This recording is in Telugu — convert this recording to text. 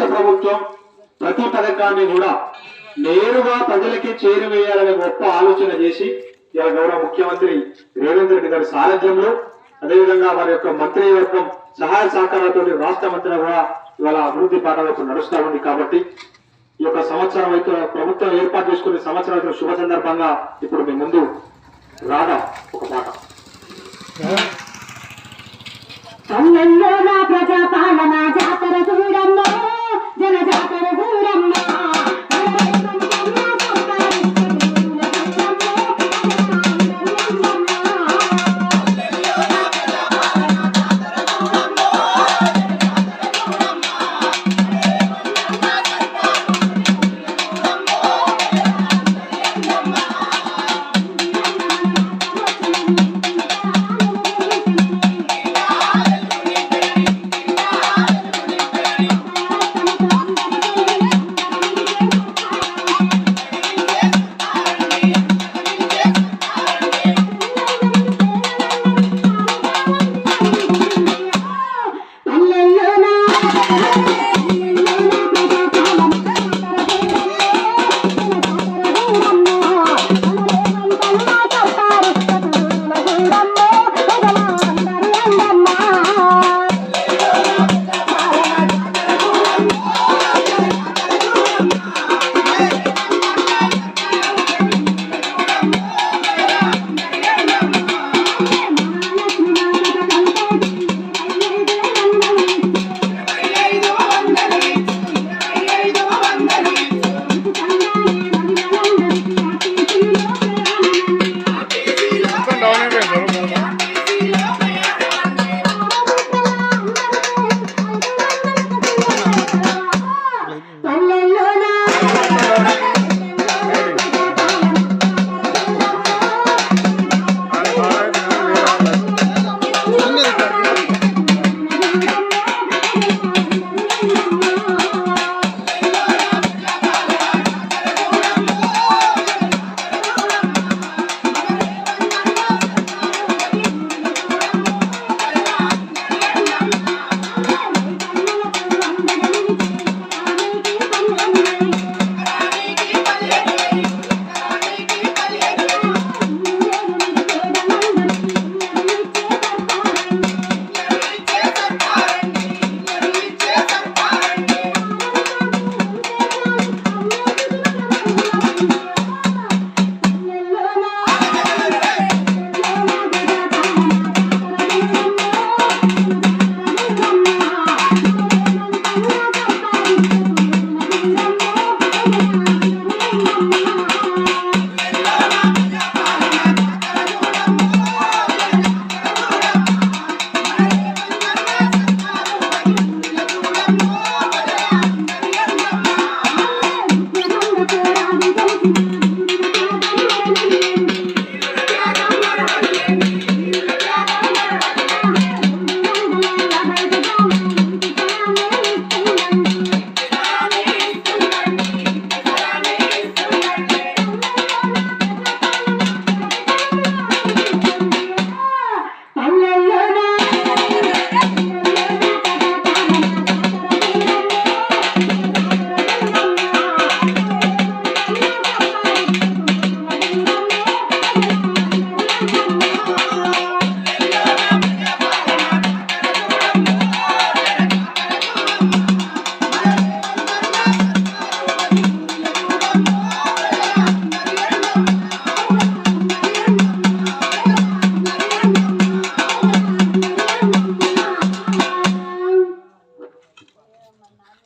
రాష్ట్ర ప్రభుత్వం ప్రతి పథకాన్ని కూడా నేరుగా ప్రజలకి చేరువేయాలనే గొప్ప ఆలోచన చేసి ఇలా గౌరవ ముఖ్యమంత్రి రేవంత్ రెడ్డి గారి సారథ్యంలో అదేవిధంగా వారి యొక్క మంత్రివర్గం సహాయ సహకారాలతో రాష్ట్రం అంతా కూడా ఇవాళ అభివృద్ధి పాఠాలకు నడుస్తూ ఉంది. కాబట్టి ఈ యొక్క సంవత్సరం అయితే ప్రభుత్వం ఏర్పాటు చేసుకునే సంవత్సరాల శుభ సందర్భంగా ఇప్పుడు మీ ముందు రాధా ఒక పాట. పల్లెల్లో నా ప్రజాపాలన జాతర చూడమ్మా, జన జాతర చూడమ్మా. పల్లెల్లో నా